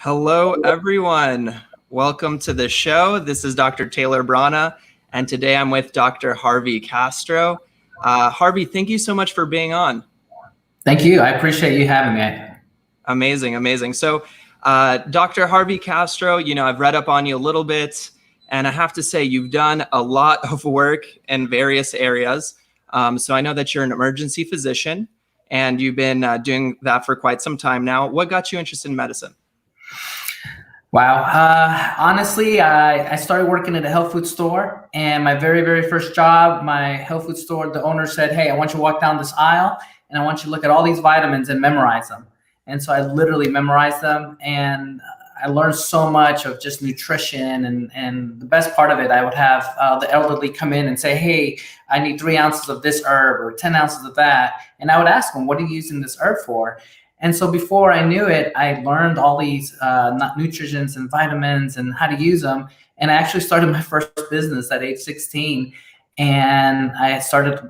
Hello, everyone. Welcome to the show. This is Dr. Taylor Brana, and today I'm with Dr. Harvey Castro. Harvey, thank you so much for being on. Thank you. I appreciate you having me. Amazing, amazing. So, Dr. Harvey Castro, I've read up on you a little bit, and I have to say you've done a lot of work in various areas. So I know that you're an emergency physician, and you've been doing that for quite some time now. What got you interested in medicine? Wow. Honestly, I started working at a health food store, and my very first job, my health food store, the owner said, "Hey, I want you to walk down this aisle and I want you to look at all these vitamins and memorize them." And so I literally memorized them, and I learned so much of just nutrition. And the best part of it, I would have the elderly come in and say, "Hey, I need 3 ounces of this herb or 10 ounces of that." And I would ask them, "What are you using this herb for?" And so before I knew it, I learned all these nutrients and vitamins and how to use them. And I actually started my first business at age 16. And I started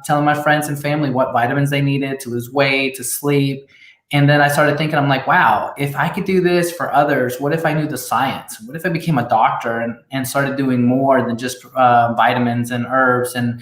telling my friends and family what vitamins they needed to lose weight, to sleep. And then I started thinking, I'm like, wow, if I could do this for others, what if I knew the science? What if I became a doctor and started doing more than just vitamins and herbs and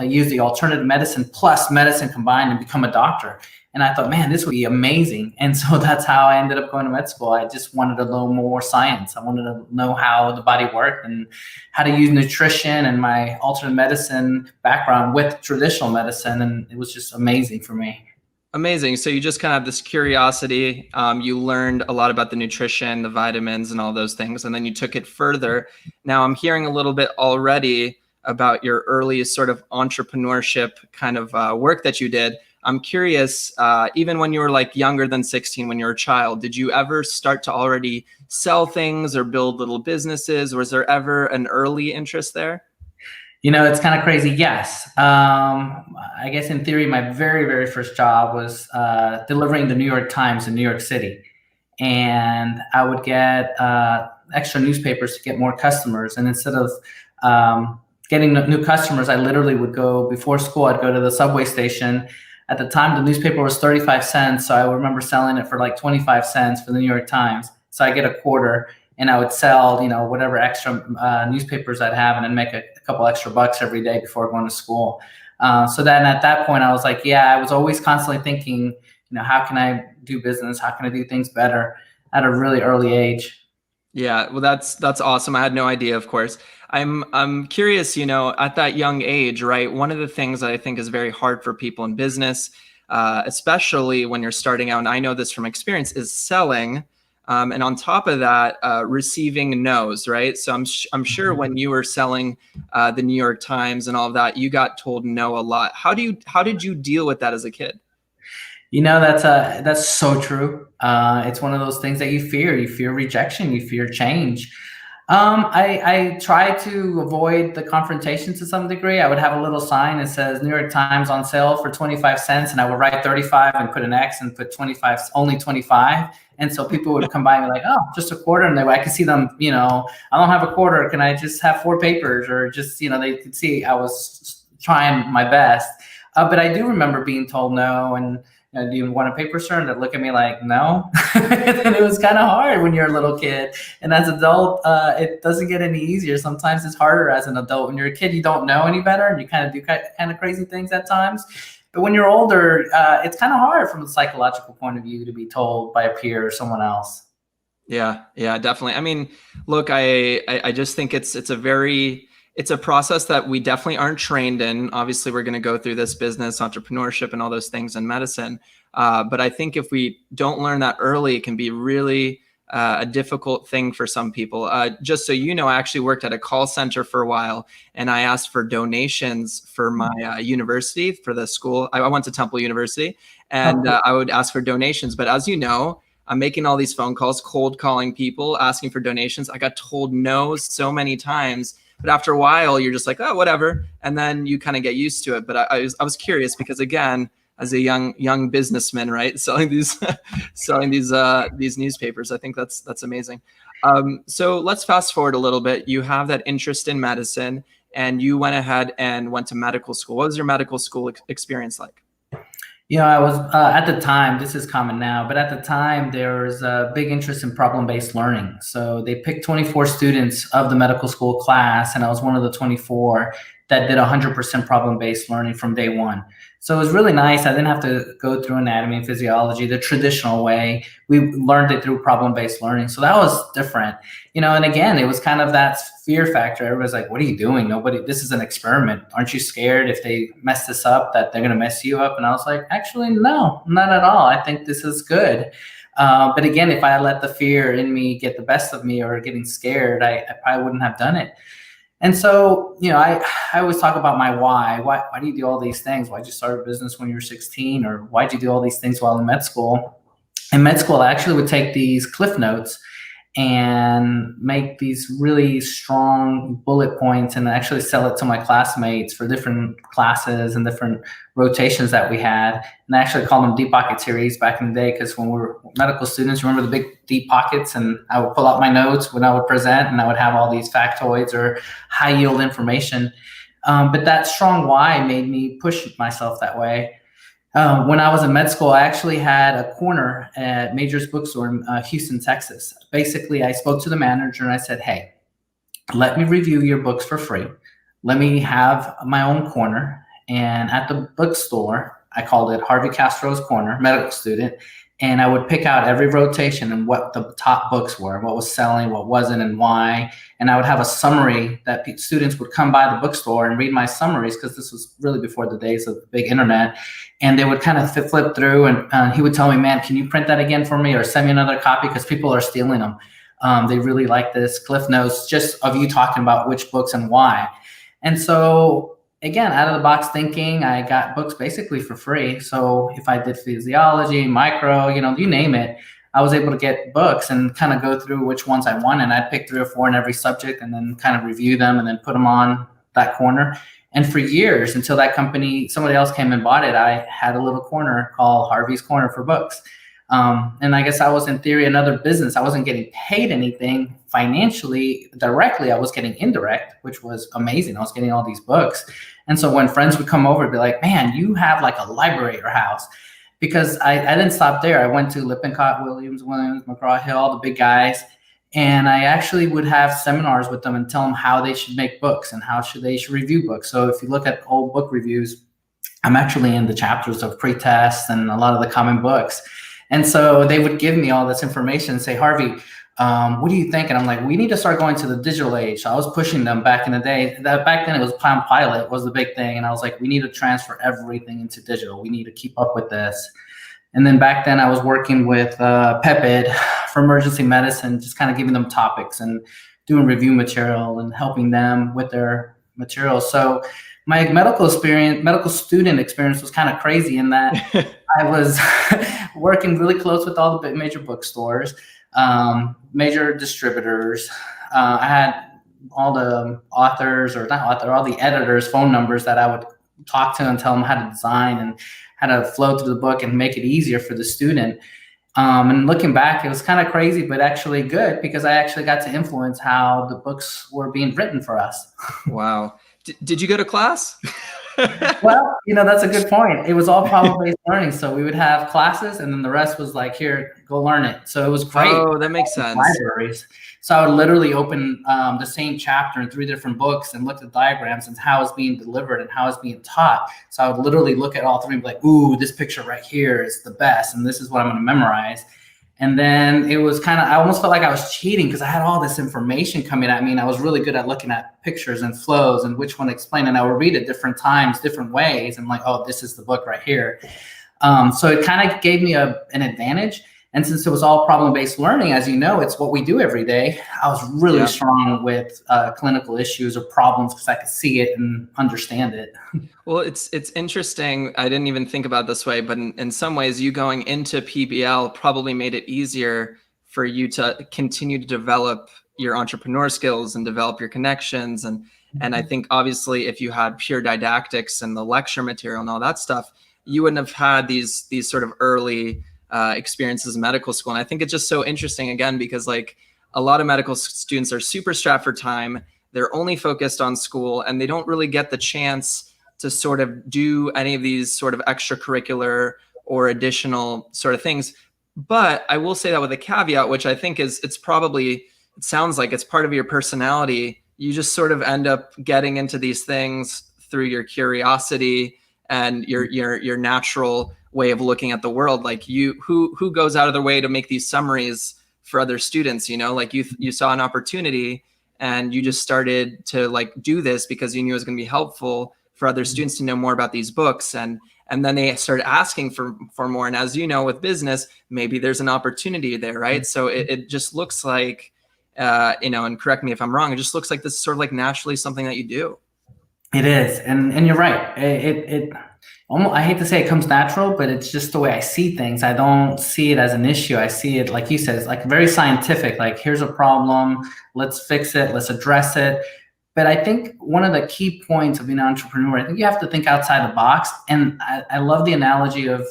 use the alternative medicine plus medicine combined and become a doctor? And I thought, man, this would be amazing. And so that's how I ended up going to med school. I just wanted to know more science. I wanted to know how the body worked and how to use nutrition and my alternate medicine background with traditional medicine. And it was just amazing for me. Amazing. So you just kind of have this curiosity. You learned a lot about the nutrition, the vitamins, and all those things, and then you took it further. Now I'm hearing a little bit already about your early sort of entrepreneurship kind of work that you did. I'm curious, even when you were like younger than 16, when you were a child, did you ever start to already sell things or build little businesses? Was there ever an early interest there? It's kind of crazy. Yes. I guess in theory, my very first job was delivering the New York Times in New York City. And I would get extra newspapers to get more customers. And instead of getting new customers, I literally would go before school. I'd go to the subway station. At the time, the newspaper was 35 cents. So I remember selling it for like 25 cents for the New York Times. So I get a quarter and I would sell, whatever extra newspapers I'd have and then make a couple extra bucks every day before going to school. So then at that point, I was like, yeah, I was always constantly thinking, how can I do business? How can I do things better at a really early age? Yeah, well, that's awesome. I had no idea, of course. I'm curious, at that young age, right? One of the things that I think is very hard for people in business, especially when you're starting out, and I know this from experience, is selling. And on top of that, receiving no's, right? So I'm sure when you were selling the New York Times and all of that, you got told no a lot. How did you deal with that as a kid? That's so true. It's one of those things that you fear. You fear rejection. You fear change. I try to avoid the confrontation to some degree. I would have a little sign that says New York Times on sale for 25 cents, and I would write 35 and put an X and put 25, only 25. And so people would come by and be like, "Oh, just a quarter," and I could see them. I don't have a quarter. Can I just have 4 papers? Or just they could see I was trying my best. But I do remember being told no, and do you want a paper, sir? And they'd look at me like, no. And it was kind of hard when you're a little kid. And as an adult, it doesn't get any easier. Sometimes it's harder as an adult. When you're a kid, you don't know any better, and you kind of do kind of crazy things at times. But when you're older, it's kind of hard from a psychological point of view to be told by a peer or someone else. Yeah, definitely. I mean, look, I just think it's a process that we definitely aren't trained in. Obviously, we're going to go through this business, entrepreneurship, and all those things in medicine. But I think if we don't learn that early, it can be really a difficult thing for some people. Just so you know, I actually worked at a call center for a while, and I asked for donations for my university, for the school. I went to Temple University, and I would ask for donations. But as you know, I'm making all these phone calls, cold calling people, asking for donations. I got told no so many times. But after a while, you're just like, oh, whatever. And then you kind of get used to it. But I was curious because, again, as a young businessman, right, selling these newspapers, I think that's amazing. So let's fast forward a little bit. You have that interest in medicine, and you went ahead and went to medical school. What was your medical school experience like? I was at the time, this is common now, but at the time there was a big interest in problem-based learning. So they picked 24 students of the medical school class, and I was one of the 24 that did 100% problem-based learning from day one. So it was really nice. I didn't have to go through anatomy and physiology the traditional way. We learned it through problem-based learning. So that was different, and again, it was kind of that fear factor. Everybody's like, what are you doing? This is an experiment. Aren't you scared if they mess this up that they're going to mess you up? And I was like, actually, no, not at all. I think this is good. But again, if I let the fear in me get the best of me or getting scared, I probably wouldn't have done it. And so, I always talk about my why. Why do you do all these things? Why'd you start a business when you were 16? Or why'd you do all these things while in med school? In med school, I actually would take these cliff notes and make these really strong bullet points and actually sell it to my classmates for different classes and different rotations that we had. And I actually called them deep pocket series back in the day, because when we were medical students, remember the big deep pockets? And I would pull out my notes when I would present, and I would have all these factoids or high yield information. But that strong why made me push myself that way. When I was in med school, I actually had a corner at Major's Bookstore in Houston, Texas. Basically, I spoke to the manager and I said, hey, let me review your books for free. Let me have my own corner. And at the bookstore, I called it Harvey Castro's Corner, medical student. And I would pick out every rotation and what the top books were, what was selling, what wasn't, and why. And I would have a summary that students would come by the bookstore and read my summaries, because this was really before the days of the big internet. And they would kind of flip through, and he would tell me, man, can you print that again for me or send me another copy, because people are stealing them. They really like this cliff notes just of you talking about which books and why. And so again, out of the box thinking, I got books basically for free. So if I did physiology, micro, you name it, I was able to get books and kind of go through which ones I wanted. And I'd pick 3 or 4 in every subject and then kind of review them and then put them on that corner. And for years, until that company, somebody else came and bought it, I had a little corner called Harvey's Corner for books. And I guess I was in theory another business. I wasn't getting paid anything financially directly. I was getting indirect, which was amazing. I was getting all these books. And so when friends would come over, it'd be like, man, you have like a library at your house. Because I didn't stop there. I went to Lippincott, Williams, McGraw-Hill, all the big guys. And I actually would have seminars with them and tell them how they should make books and how they should review books. So if you look at old book reviews, I'm actually in the chapters of pre-test and a lot of the common books. And so they would give me all this information and say, Harvey, what do you think? And I'm like, we need to start going to the digital age. So I was pushing them back in the day. Back then it was Palm Pilot was the big thing. And I was like, we need to transfer everything into digital. We need to keep up with this. And then back then I was working with PepId for emergency medicine, just kind of giving them topics and doing review material and helping them with their material. So my medical student experience was kind of crazy in that I was working really close with all the major bookstores, major distributors. I had all the all the editors' phone numbers that I would talk to and tell them how to design and how to flow through the book and make it easier for the student. And looking back, it was kind of crazy, but actually good, because I actually got to influence how the books were being written for us. Wow. Did you go to class? Well, that's a good point. It was all problem-based learning. So we would have classes and then the rest was like, here, go learn it. So it was great. Oh, that makes sense. Libraries. So I would literally open the same chapter in 3 different books and look at diagrams and how it's being delivered and how it's being taught. So I would literally look at all 3 and be like, ooh, this picture right here is the best. And this is what I'm going to memorize. And then it was I almost felt like I was cheating because I had all this information coming at me, and I was really good at looking at pictures and flows and which one to explain. And I would read it different times, different ways. I'm like, oh, this is the book right here. So it kind of gave me an advantage. And since it was all problem-based learning, as you know, it's what we do every day. I was really strong with clinical issues or problems because I could see it and understand it. Well, it's interesting. I didn't even think about it this way, but in some ways, you going into PBL probably made it easier for you to continue to develop your entrepreneur skills and develop your connections. And I think obviously, if you had pure didactics and the lecture material and all that stuff, you wouldn't have had these sort of early experiences in medical school. And I think it's just so interesting, again, because like a lot of medical students are super strapped for time. They're only focused on school and they don't really get the chance to sort of do any of these sort of extracurricular or additional sort of things. But I will say that with a caveat, which I think is, it sounds like it's part of your personality. You just sort of end up getting into these things through your curiosity and your natural way of looking at the world. Like who goes out of their way to make these summaries for other students, like you saw an opportunity and you just started to like do this because you knew it was going to be helpful for other students to know more about these books. And then they started asking for more. And as you know, with business, maybe there's an opportunity there, right? So it just looks like, and correct me if I'm wrong, it just looks like this is sort of like naturally something that you do. It is. And you're right. It almost, I hate to say it comes natural, but it's just the way I see things. I don't see it as an issue. I see it, like you said, it's like very scientific, like here's a problem, let's fix it, let's address it. But I think one of the key points of being an entrepreneur, I think you have to think outside the box. And I love the analogy of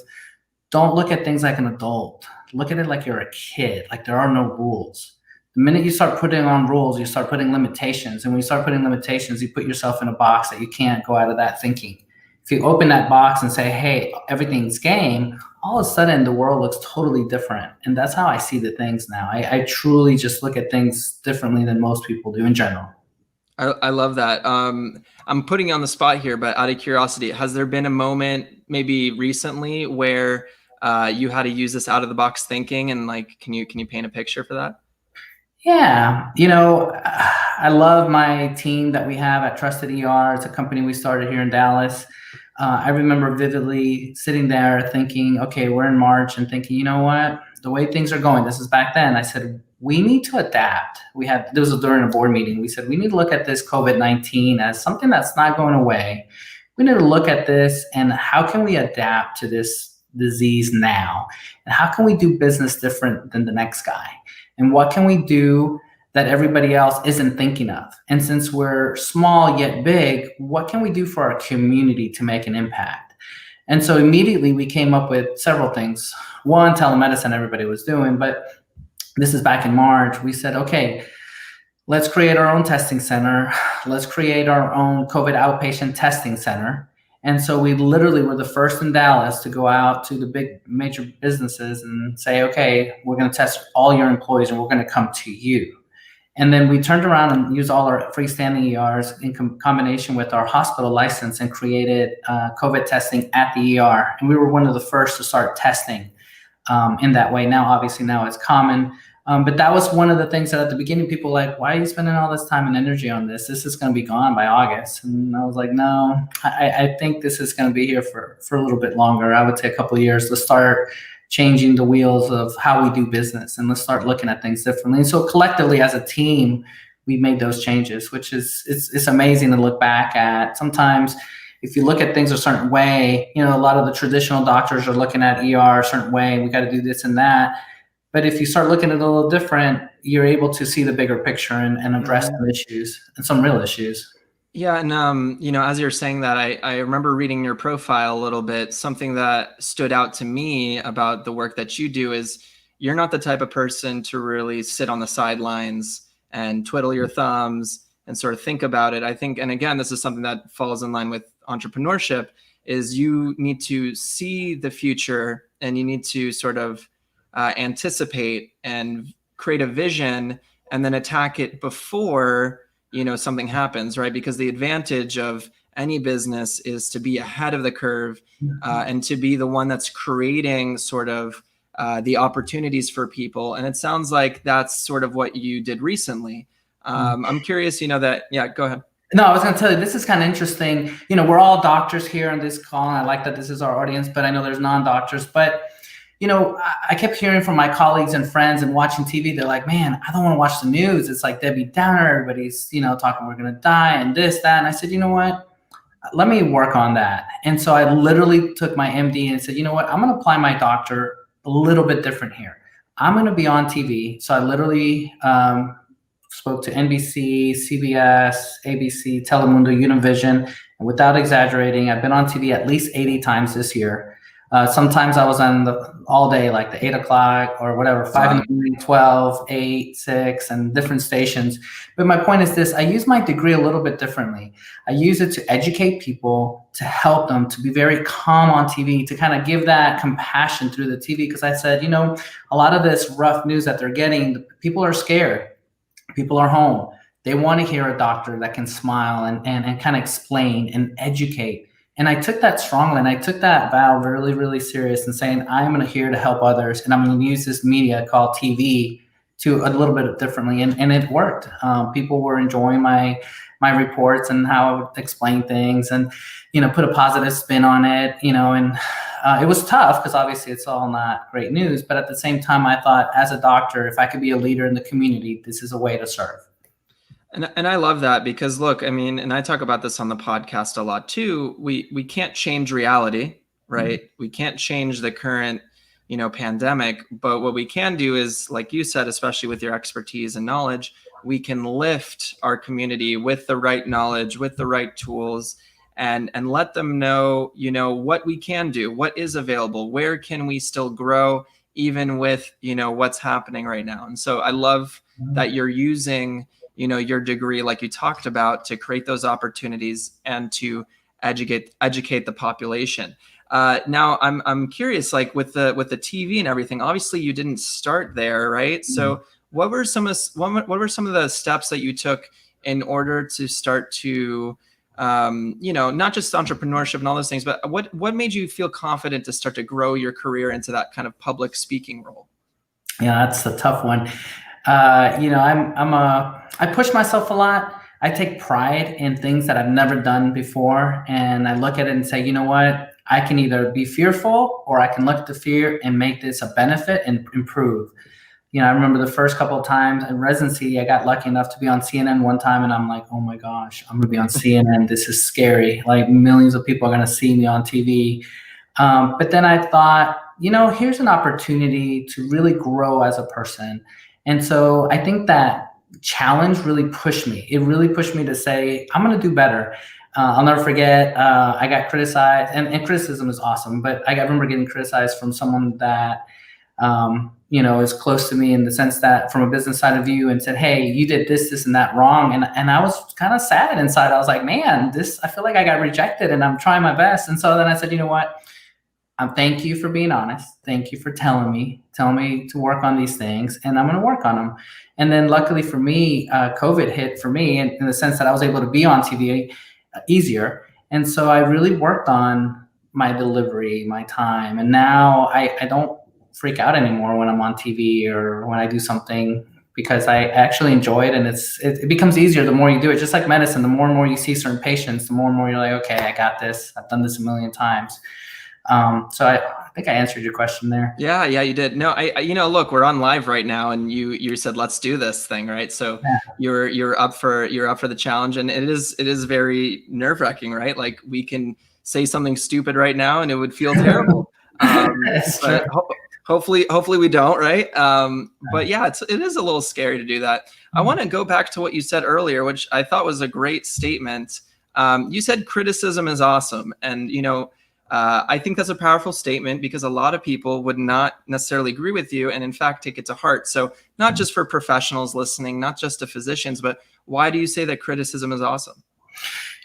don't look at things like an adult. Look at it like you're a kid, like there are no rules. The minute you start putting on rules, you start putting limitations. And when you start putting limitations, you put yourself in a box that you can't go out of that thinking. If you open that box and say, hey, everything's game, all of a sudden the world looks totally different. And that's how I see the things now. I truly just look at things differently than most people do in general. I love that. I'm putting you on the spot here, but out of curiosity, has there been a moment maybe recently where you had to use this out of the box thinking, and like, can you paint a picture for that? Yeah, I love my team that we have at Trusted ER. It's a company we started here in Dallas. I remember vividly sitting there thinking, okay, we're in March, and thinking, you know what, the way things are going, this is back then, I said, we need to adapt. This was during a board meeting. We said, we need to look at this COVID-19 as something that's not going away. We need to look at this and how can we adapt to this disease now? And how can we do business different than the next guy? And what can we do that everybody else isn't thinking of? And since we're small yet big, what can we do for our community to make an impact? And so immediately we came up with several things. One, telemedicine everybody was doing, but this is back in March. We said, okay, let's create our own testing center. Let's create our own COVID outpatient testing center. And so we literally were the first in Dallas to go out to the big major businesses and say, okay, we're going to test all your employees and we're going to come to you. And then we turned around and used all our freestanding ERs in combination with our hospital license and created COVID testing at the ER. And we were one of the first to start testing in that way. Now, obviously now it's common. But that was one of the things that at the beginning, people were like, why are you spending all this time and energy on this? This is going to be gone by August. And I was like, no, I think this is going to be here for a little bit longer. I would say a couple of years. Let's start changing the wheels of how we do business and let's start looking at things differently. And so collectively as a team, we made those changes, which is, it's amazing to look back at. Sometimes if you look at things a certain way, a lot of the traditional doctors are looking at ER a certain way. We got to do this and that. But if you start looking at it a little different, you're able to see the bigger picture and address some issues and some real issues. Yeah. And, as you're saying that, I remember reading your profile a little bit. Something that stood out to me about the work that you do is you're not the type of person to really sit on the sidelines and twiddle your thumbs and sort of think about it. I think, and again, this is something that falls in line with entrepreneurship, is you need to see the future and you need to sort of anticipate and create a vision and then attack it before something happens, right? Because the advantage of any business is to be ahead of the curve and to be the one that's creating sort of the opportunities for people. And it sounds like that's sort of what you did recently. I'm curious, that, yeah, go ahead. No, I was going to tell you, this is kind of interesting. We're all doctors here on this call, and I like that this is our audience, but I know there's non-doctors. But I kept hearing from my colleagues and friends and watching TV. They're like, man, I don't want to watch the news. It's like Debbie Downer. Everybody's, talking, we're going to die and this, that. And I said, you know what? Let me work on that. And so I literally took my MD and said, you know what? I'm going to apply my doctor a little bit different here. I'm going to be on TV. So I literally spoke to NBC, CBS, ABC, Telemundo, Univision. And without exaggerating, I've been on TV at least 80 times this year. Sometimes I was on all day, like the 8 o'clock or whatever, 5 in the morning, 12, 8, 6, and different stations. But my point is this: I use my degree a little bit differently. I use it to educate people, to help them, to be very calm on TV, to kind of give that compassion through the TV. Because I said, a lot of this rough news that they're getting, people are scared. People are home. They want to hear a doctor that can smile and kind of explain and educate. And I took that strongly, and I took that vow really, really serious, and saying, I'm going to here to help others, and I'm going to use this media called TV to a little bit differently. And it worked. People were enjoying my reports and how I would explain things and, put a positive spin on it, and it was tough because obviously it's all not great news. But at the same time, I thought, as a doctor, if I could be a leader in the community, this is a way to serve. And I love that because look, I mean, and I talk about this on the podcast a lot too. We can't change reality, right? Mm-hmm. We can't change the current, pandemic, but what we can do is, like you said, especially with your expertise and knowledge, we can lift our community with the right knowledge, with the right tools, and let them know, what we can do, what is available, where can we still grow, even with, what's happening right now. And so I love that you're using your degree, like you talked about, to create those opportunities and to educate the population. Now I'm curious, like with the TV and everything, obviously you didn't start there, right? Mm-hmm. So what were some of the steps that you took in order to start to, not just entrepreneurship and all those things, but what made you feel confident to start to grow your career into that kind of public speaking role? Yeah, that's a tough one. I push myself a lot. I take pride in things that I've never done before. And I look at it and say, you know what? I can either be fearful, or I can look at the fear and make this a benefit and improve. I remember the first couple of times in residency, I got lucky enough to be on CNN one time, and I'm like, oh my gosh, I'm going to be on CNN. This is scary. Like, millions of people are going to see me on TV. But then I thought, here's an opportunity to really grow as a person. And so I think that challenge really pushed me. It really pushed me to say, I'm going to do better. I'll never forget, I got criticized, and criticism is awesome, but I remember getting criticized from someone that, is close to me in the sense that from a business side of view, and said, hey, you did this, and that wrong. And I was kind of sad inside. I was like, man, I feel like I got rejected, and I'm trying my best. And so then I said, you know what? Thank you for being honest. Thank you for telling me to work on these things, and I'm going to work on them. And then luckily for me, COVID hit for me in the sense that I was able to be on TV easier. And so I really worked on my delivery, my time. And now I don't freak out anymore when I'm on TV or when I do something, because I actually enjoy it. And it becomes easier the more you do it. Just like medicine, the more and more you see certain patients, the more and more you're like, okay, I got this. I've done this a million times. So I think I answered your question there. Yeah, you did. No, look, we're on live right now, and you said, let's do this thing, right? So yeah. You're up for the challenge, and it is very nerve-wracking, right? Like, we can say something stupid right now and it would feel terrible. But hopefully we don't, right? But yeah, it is a little scary to do that. I want to go back to what you said earlier, which I thought was a great statement. You said criticism is awesome, and I think that's a powerful statement, because a lot of people would not necessarily agree with you, and in fact take it to heart. So not just for professionals listening, not just to physicians, but why do you say that criticism is awesome?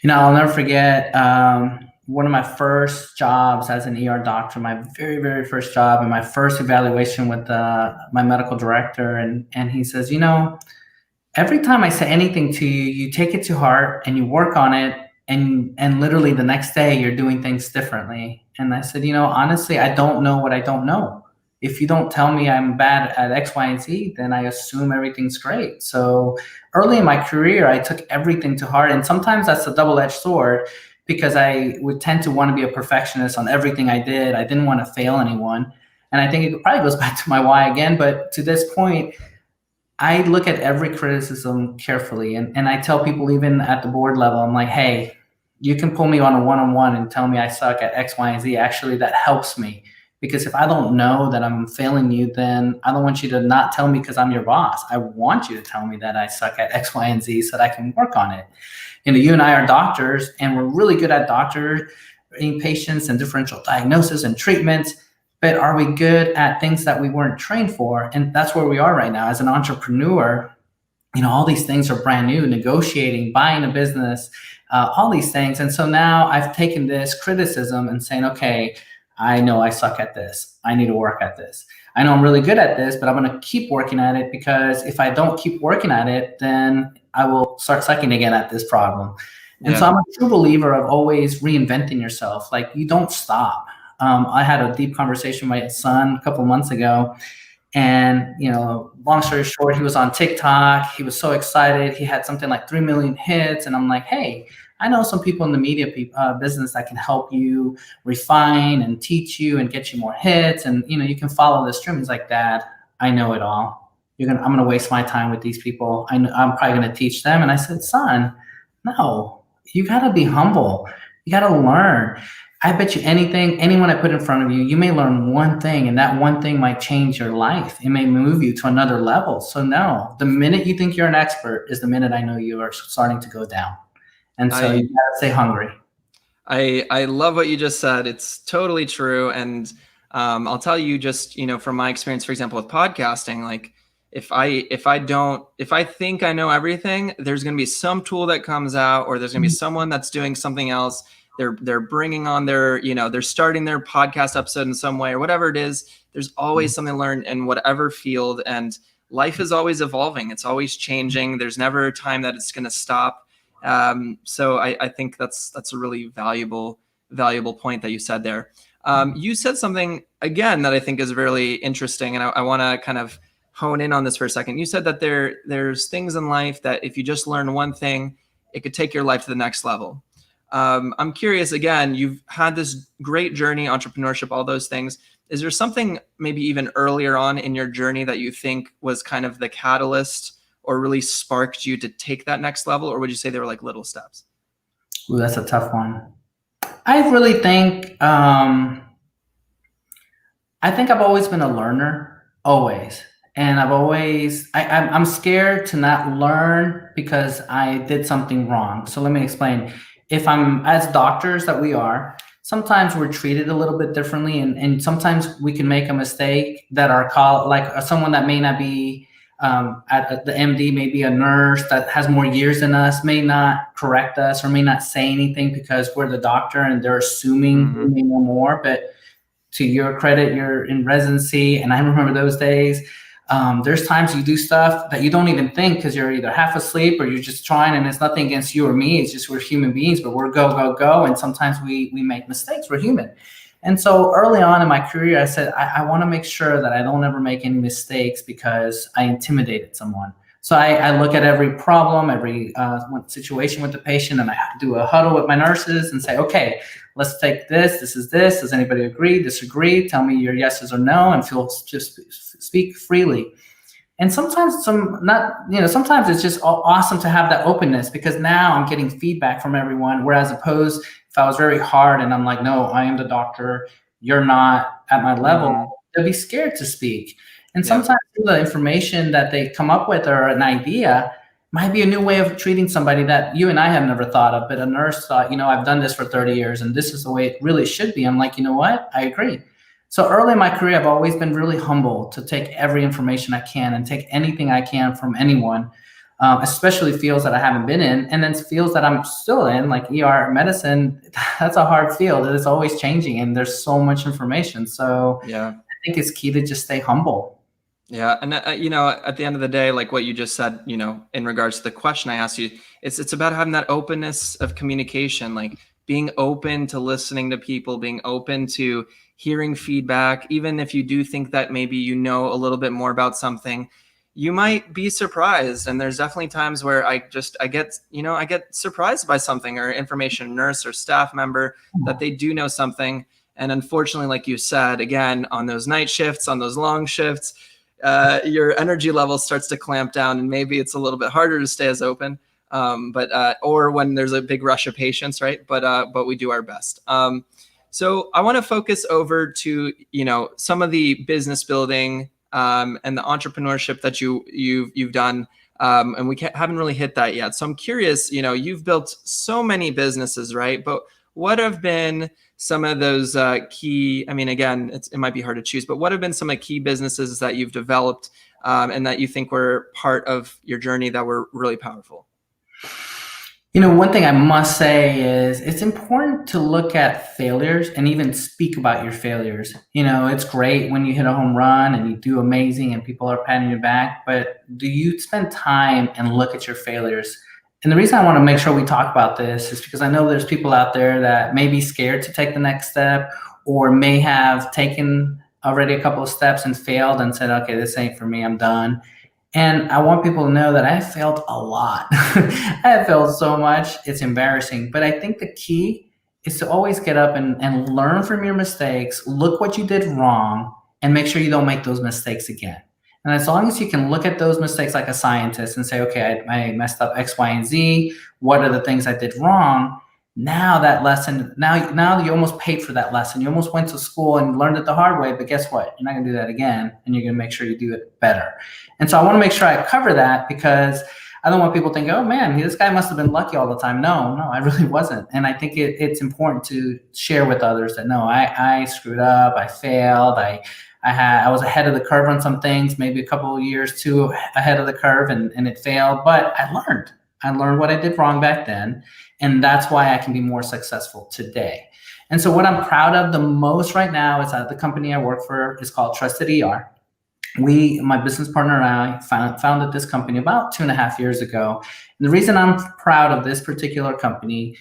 I'll never forget one of my first jobs as an ER doctor, my very, very first job, and my first evaluation with my medical director. And he says, every time I say anything to you, you take it to heart and you work on it. And literally the next day you're doing things differently. And I said, honestly, I don't know what I don't know. If you don't tell me I'm bad at X, Y, and Z, then I assume everything's great. So early in my career, I took everything to heart. And sometimes that's a double-edged sword, because I would tend to want to be a perfectionist on everything I did. I didn't want to fail anyone. And I think it probably goes back to my why again. But to this point, I look at every criticism carefully. And I tell people, even at the board level, I'm like, hey, you can pull me on a one-on-one and tell me I suck at X, Y, and Z. Actually, that helps me. Because if I don't know that I'm failing you, then I don't want you to not tell me because I'm your boss. I want you to tell me that I suck at X, Y, and Z so that I can work on it. You and I are doctors, and we're really good at patients and differential diagnosis and treatments, but are we good at things that we weren't trained for? And that's where we are right now as an entrepreneur. All these things are brand new, negotiating, buying a business, all these things. And so now I've taken this criticism and saying, okay, I know I suck at this. I need to work at this. I know I'm really good at this, but I'm going to keep working at it, because if I don't keep working at it, then I will start sucking again at this problem. And so I'm a true believer of always reinventing yourself. Like, you don't stop. I had a deep conversation with my son a couple of months ago, and, long story short, he was on TikTok. He was so excited. He had something like 3 million hits. And I'm like, hey, I know some people in the media business that can help you refine and teach you and get you more hits. And, you can follow this stream. He's like, Dad, I know it all. I'm going to waste my time with these people. I'm probably going to teach them. And I said, son, no, you got to be humble. You got to learn. I bet you anyone I put in front of you, you may learn one thing, and that one thing might change your life. It may move you to another level. So no, the minute you think you're an expert is the minute I know you are starting to go down. And so you gotta stay hungry. I love what you just said. It's totally true. And I'll tell you, just, from my experience, for example, with podcasting, like, if I think I know everything, there's going to be some tool that comes out, or there's going to be someone that's doing something else. They're bringing on their, they're starting their podcast episode in some way, or whatever it is. There's always something to learn in whatever field, and life is always evolving. It's always changing. There's never a time that it's going to stop. So I think that's a really valuable point that you said there. You said something again that I think is really interesting, and I want to kind of hone in on this for a second. You said that there's things in life that if you just learn one thing, it could take your life to the next level. I'm curious, again, you've had this great journey, entrepreneurship, all those things. Is there something maybe even earlier on in your journey that you think was kind of the catalyst or really sparked you to take that next level? Or would you say they were like little steps? Ooh, that's a tough one. I really think, I think I've always been a learner, always. And I'm scared to not learn because I did something wrong. So let me explain. If I'm, as doctors that we are, sometimes we're treated a little bit differently, and sometimes we can make a mistake that someone that may not be at the MD, maybe a nurse that has more years than us, may not correct us or may not say anything because we're the doctor and they're assuming we may know more. But to your credit, you're in residency, and I remember those days. There's times you do stuff that you don't even think because you're either half asleep or you're just trying, and it's nothing against you or me. It's just we're human beings, but we're go. And sometimes we make mistakes. We're human. And so early on in my career, I said, I want to make sure that I don't ever make any mistakes because I intimidated someone. So I look at every problem, every situation with the patient, and I do a huddle with my nurses and say, okay, let's take this. This is this. Does anybody agree, disagree? Tell me your yeses or no, and just speak freely. And sometimes sometimes it's just awesome to have that openness, because now I'm getting feedback from everyone. Whereas opposed, if I was very hard and I'm like, no, I am the doctor, you're not at my level, they'll be scared to speak. And sometimes the information that they come up with or an idea might be a new way of treating somebody that you and I have never thought of. But a nurse thought, I've done this for 30 years and this is the way it really should be. I'm like, you know what? I agree. So early in my career, I've always been really humble to take every information I can and take anything I can from anyone, especially fields that I haven't been in, and then fields that I'm still in, like ER medicine. That's a hard field. It's always changing and there's so much information. So I think it's key to just stay humble. Yeah. And, at the end of the day, like what you just said, in regards to the question I asked you, it's about having that openness of communication, like being open to listening to people, being open to hearing feedback. Even if you do think that maybe a little bit more about something, you might be surprised. And there's definitely times where I get surprised by something or information, nurse or staff member, that they do know something. And unfortunately, like you said, again, on those night shifts, on those long shifts, your energy level starts to clamp down, and maybe it's a little bit harder to stay as open. Or when there's a big rush of patients, right? But we do our best. So I want to focus over to, some of the business building and the entrepreneurship that you've done. And we haven't really hit that yet. So I'm curious, you've built so many businesses, right? But what have been some of those key, I mean, again, it might be hard to choose, but what have been some of the key businesses that you've developed and that you think were part of your journey that were really powerful? One thing I must say is it's important to look at failures and even speak about your failures. It's great when you hit a home run and you do amazing and people are patting your back, but do you spend time and look at your failures? And the reason I want to make sure we talk about this is because I know there's people out there that may be scared to take the next step or may have taken already a couple of steps and failed and said, okay, this ain't for me, I'm done. And I want people to know that I failed a lot. I have failed so much, it's embarrassing. But I think the key is to always get up and learn from your mistakes, look what you did wrong, and make sure you don't make those mistakes again. And as long as you can look at those mistakes like a scientist and say, okay, I messed up X, Y, and Z. What are the things I did wrong? Now that lesson, now you almost paid for that lesson. You almost went to school and learned it the hard way, but guess what? You're not gonna do that again, and you're gonna make sure you do it better. And so I wanna make sure I cover that because I don't want people thinking, oh man, this guy must have been lucky all the time. No, I really wasn't. And I think it's important to share with others that no, I screwed up, I failed, I was ahead of the curve on some things, maybe a couple of years too ahead of the curve and it failed, but I learned what I did wrong back then. And that's why I can be more successful today. And so what I'm proud of the most right now is that the company I work for is called Trusted ER. My business partner and I founded this company about 2.5 years ago. And the reason I'm proud of this particular company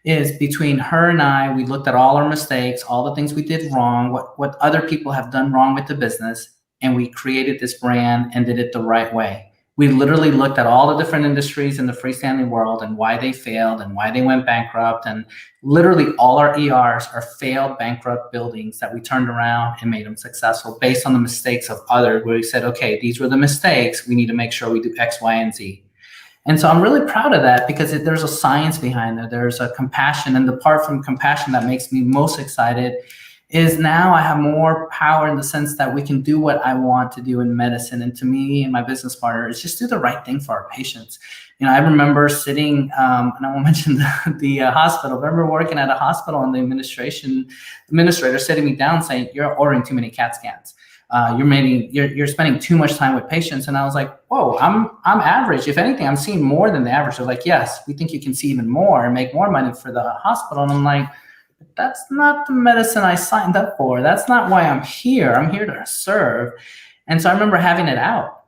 is between her and I, we looked at all our mistakes, all the things we did wrong, what other people have done wrong with the business, and we created this brand and did it the right way. We literally looked at all the different industries in the freestanding world and why they failed and why they went bankrupt. And literally all our ERs are failed bankrupt buildings that we turned around and made them successful based on the mistakes of others, where we said, okay, these were the mistakes. We need to make sure we do X, Y, and Z. And so I'm really proud of that because there's a science behind it. There's a compassion. And the part from compassion that makes me most excited is now I have more power in the sense that we can do what I want to do in medicine. And to me and my business partner is just do the right thing for our patients. I remember sitting, and I won't mention the hospital, but I remember working at a hospital and the administrator sitting me down saying, you're ordering too many CAT scans. You're spending too much time with patients. And I was like, whoa, I'm average. If anything, I'm seeing more than the average. They're like, yes, we think you can see even more and make more money for the hospital. And I'm like, that's not the medicine I signed up for. That's not why I'm here. I'm here to serve. And so I remember having it out.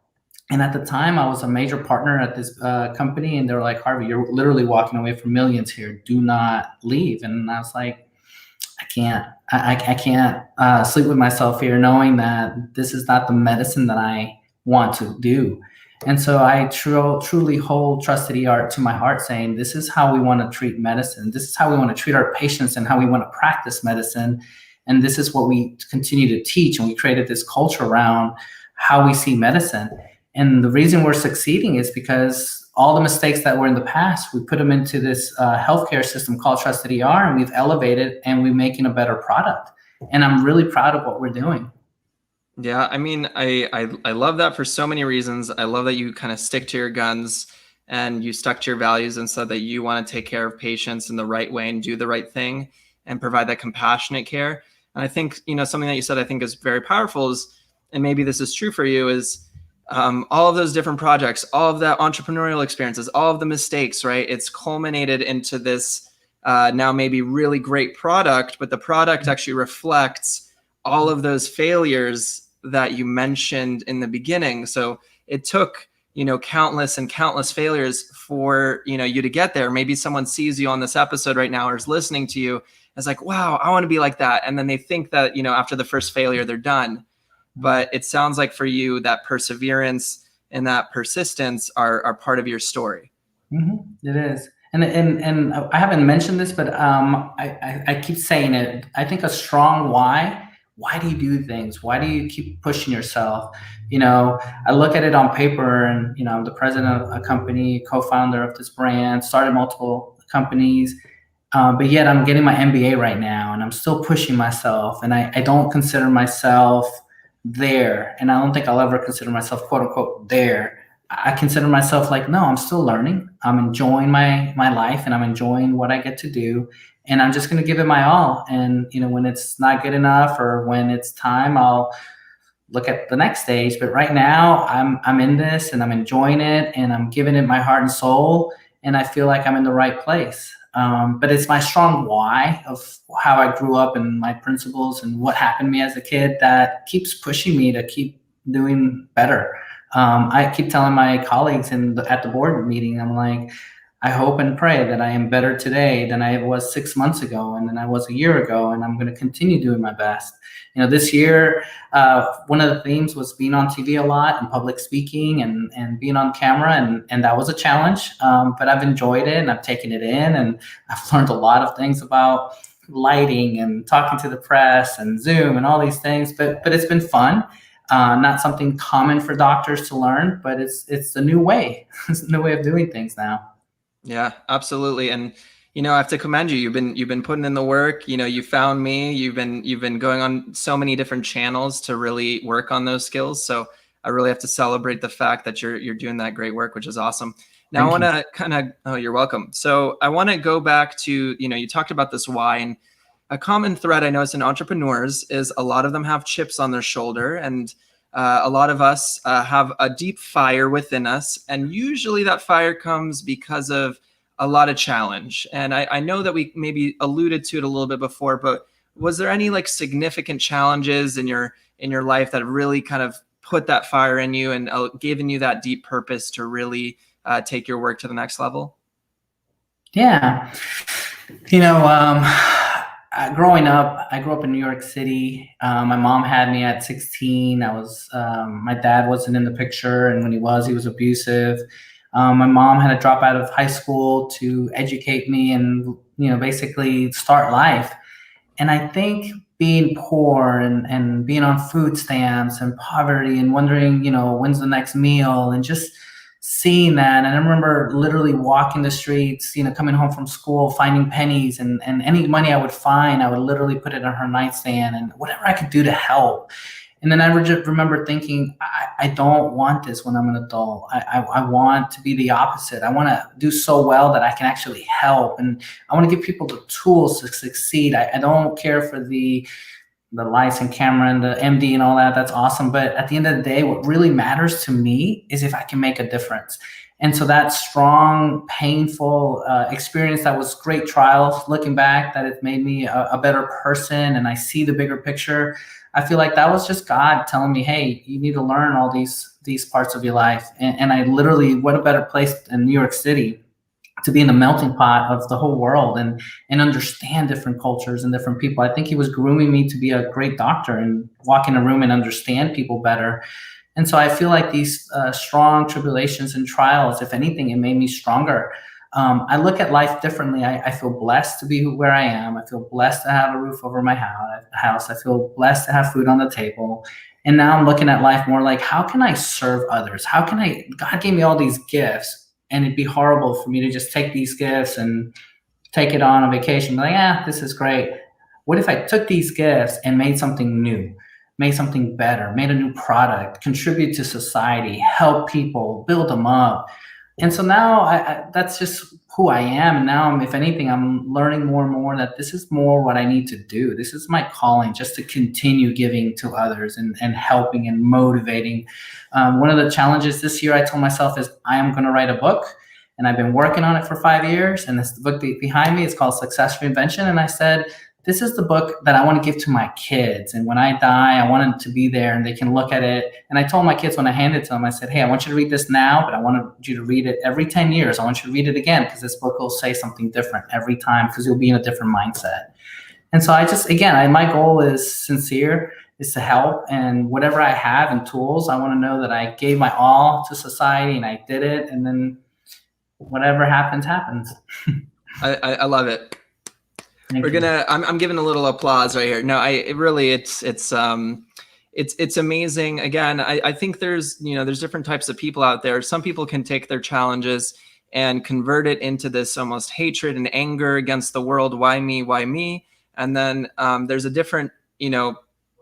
And at the time, I was a major partner at this company. And they were like, Harvey, you're literally walking away from millions here. Do not leave. And I was like, I can't sleep with myself here knowing that this is not the medicine that I want to do. And so I truly hold Trusted ER to my heart, saying this is how we want to treat medicine. This is how we want to treat our patients and how we want to practice medicine. And this is what we continue to teach. And we created this culture around how we see medicine. And the reason we're succeeding is because all the mistakes that were in the past, we put them into this healthcare system called Trusted ER, and we've elevated and we're making a better product. And I'm really proud of what we're doing. Yeah, I mean, I love that for so many reasons. I love that you kind of stick to your guns and you stuck to your values and said that you want to take care of patients in the right way and do the right thing and provide that compassionate care. And I think, something that you said I think is very powerful is, and maybe this is true for you, is all of those different projects, all of that entrepreneurial experiences, all of the mistakes, right? It's culminated into this now maybe really great product, but the product actually reflects all of those failures that you mentioned in the beginning. So it took, countless and countless failures for, you to get there. Maybe someone sees you on this episode right now or is listening to you as like, wow, I want to be like that. And then they think that, after the first failure, they're done. But it sounds like for you, that perseverance and that persistence are part of your story. Mm-hmm. It is. And I haven't mentioned this, but I keep saying it. I think a strong why do you do things? Why do you keep pushing yourself? I look at it on paper and, I'm the president of a company, co-founder of this brand, started multiple companies, but yet I'm getting my MBA right now and I'm still pushing myself. And I don't consider myself there. And I don't think I'll ever consider myself, quote unquote, there. I consider myself like, no, I'm still learning. I'm enjoying my life and I'm enjoying what I get to do. and I'm just going to give it my all. And, when it's not good enough or when it's time, I'll look at the next stage. But right now I'm in this and I'm enjoying it and I'm giving it my heart and soul. And I feel like I'm in the right place. But it's my strong why of how I grew up and my principles and what happened to me as a kid that keeps pushing me to keep doing better. I keep telling my colleagues at the board meeting, I'm like, I hope and pray that I am better today than I was 6 months ago and than I was a year ago. And I'm going to continue doing my best. This year, one of the themes was being on TV a lot and public speaking and being on camera. And that was a challenge, but I've enjoyed it and I've taken it in and I've learned a lot of things about lighting and talking to the press and Zoom and all these things, but it's been fun. Not something common for doctors to learn, but it's a new way. It's a new way of doing things now. Yeah, absolutely. And I have to commend you. You've been putting in the work. You found me. You've been going on so many different channels to really work on those skills. So I really have to celebrate the fact that you're doing that great work, which is awesome. Now I want to kind of, oh, you're welcome. So I want to go back to, you talked about this why, and a common thread I notice in entrepreneurs is a lot of them have chips on their shoulder, and a lot of us have a deep fire within us. And usually that fire comes because of a lot of challenge. And I know that we maybe alluded to it a little bit before, but was there any like significant challenges in your life that really kind of put that fire in you and given you that deep purpose to really take your work to the next level? Yeah. Growing up, I grew up in New York City. My mom had me at 16. My dad wasn't in the picture. And when he was abusive. My mom had to drop out of high school to educate me and, basically start life. And I think being poor and being on food stamps and poverty and wondering, when's the next meal and just seeing that. And I remember literally walking the streets, coming home from school, finding pennies and any money I would find, I would literally put it on her nightstand and whatever I could do to help. And then I just remember thinking, I don't want this when I'm an adult. I want to be the opposite. I want to do so well that I can actually help. And I want to give people the tools to succeed. I don't care for the lights and camera and the MD and all that. That's awesome. But at the end of the day, what really matters to me is if I can make a difference. And so that strong, painful experience, that was great trials, looking back, that it made me a better person and I see the bigger picture. I feel like that was just God telling me, hey, you need to learn all these parts of your life. And I literally, what a better place in New York City to be in the melting pot of the whole world and understand different cultures and different people. I think he was grooming me to be a great doctor and walk in a room and understand people better. And so I feel like these strong tribulations and trials, if anything, it made me stronger. I look at life differently. I feel blessed to be where I am. I feel blessed to have a roof over my house. I feel blessed to have food on the table. And now I'm looking at life more like, how can I serve others? God gave me all these gifts, and it'd be horrible for me to just take these gifts and take it on a vacation. Like, this is great. What if I took these gifts and made something new, made something better, made a new product, contribute to society, help people, build them up? And so now that's just who I am. And now, if anything, I'm learning more and more that this is more what I need to do. This is my calling, just to continue giving to others and helping and motivating. One of the challenges this year I told myself is I am going to write a book. And I've been working on it for 5 years. And this book behind me is called Success Reinvention. And I said, this is the book that I want to give to my kids. And when I die, I want them to be there and they can look at it. And I told my kids when I handed it to them, I said, hey, I want you to read this now, but I want you to read it every 10 years. I want you to read it again, because this book will say something different every time, because you'll be in a different mindset. And so my goal is sincere, is to help. And whatever I have and tools, I want to know that I gave my all to society and I did it. And then whatever happens, happens. I love it. I'm giving a little applause right here. No, it's amazing. Again, I think there's different types of people out there. Some people can take their challenges and convert it into this almost hatred and anger against the world. Why me? Why me? And then there's a different,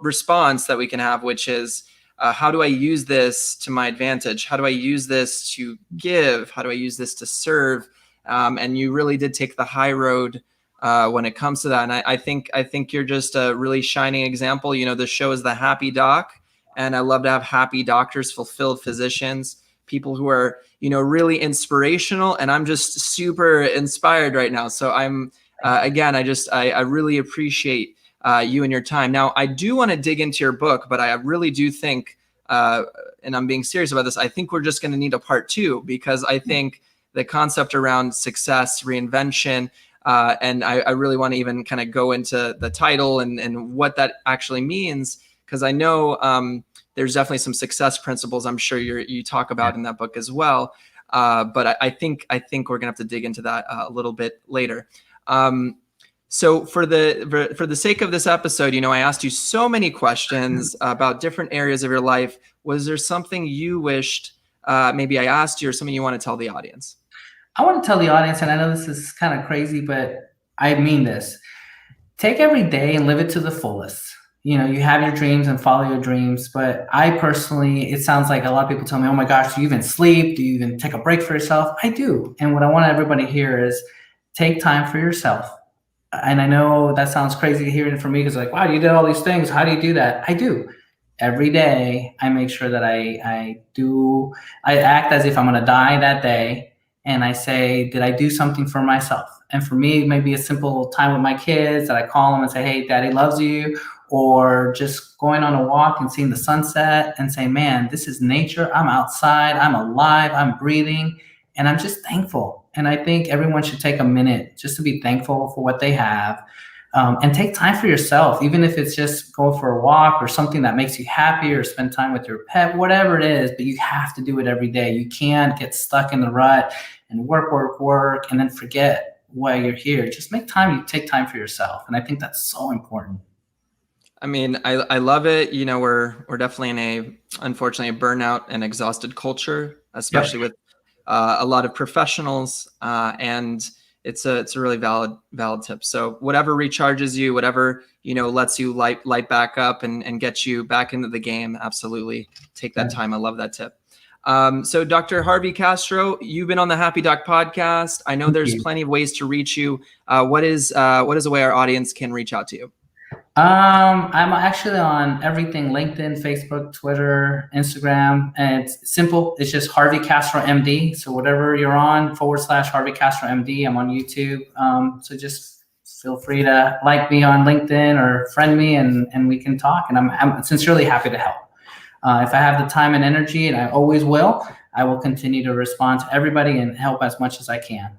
response that we can have, which is, how do I use this to my advantage? How do I use this to give? How do I use this to serve? And you really did take the high road when it comes to that. And I think you're just a really shining example. You know, the show is The Happy Doc, and I love to have happy doctors, fulfilled physicians, people who are, you know, really inspirational. And I'm just super inspired right now. So I'm, again, I really appreciate you and your time. Now, I do want to dig into your book, but I really do think, and I'm being serious about this, I think we're just going to need a part 2, because I think the concept around success, reinvention, and I really want to even kind of go into the title and what that actually means, because I know there's definitely some success principles I'm sure you talk about in that book as well. But I think we're gonna have to dig into that a little bit later. So for the sake of this episode, you know, I asked you so many questions about different areas of your life. Was there something you wished maybe I asked you, or something you want to tell the audience? I want to tell the audience, and I know this is kind of crazy, but I mean this. Take every day and live it to the fullest. You know, you have your dreams and follow your dreams, but I personally, it sounds like a lot of people tell me, oh my gosh, do you even sleep? Do you even take a break for yourself? I do. And what I want everybody to hear is take time for yourself. And I know that sounds crazy hearing it from me, because like, wow, you did all these things. How do you do that? I do. Every day, I make sure that I act as if I'm going to die that day. And I say, did I do something for myself? And for me, maybe a simple time with my kids that I call them and say, hey, daddy loves you. Or just going on a walk and seeing the sunset and saying, man, this is nature. I'm outside. I'm alive. I'm breathing. And I'm just thankful. And I think everyone should take a minute just to be thankful for what they have. And take time for yourself, even if it's just go for a walk or something that makes you happy, or spend time with your pet, whatever it is, but you have to do it every day. You can't get stuck in the rut and work, and then forget why you're here. Just make time, you take time for yourself. And I think that's so important. I mean, I love it. You know, we're definitely in unfortunately a burnout and exhausted culture, especially with a lot of professionals, and it's a really valid tip. So whatever recharges you, whatever, you know, lets you light back up and get you back into the game, absolutely take that time. I love that tip. So Dr. Harvey Castro, you've been on the Happy Doc podcast. I know there's plenty of ways to reach you. What is a way our audience can reach out to you? I'm actually on everything: LinkedIn, Facebook, Twitter, Instagram, and it's simple. It's just Harvey Castro MD. So whatever you're on, / Harvey Castro MD. I'm on YouTube. So just feel free to like me on LinkedIn or friend me, and we can talk. And I'm sincerely happy to help. If I have the time and energy, and I always will, I will continue to respond to everybody and help as much as I can,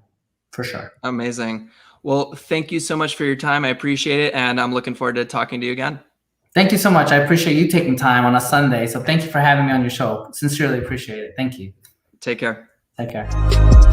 for sure. Amazing. Well, thank you so much for your time. I appreciate it. And I'm looking forward to talking to you again. Thank you so much. I appreciate you taking time on a Sunday. So thank you for having me on your show. Sincerely appreciate it. Thank you. Take care. Take care.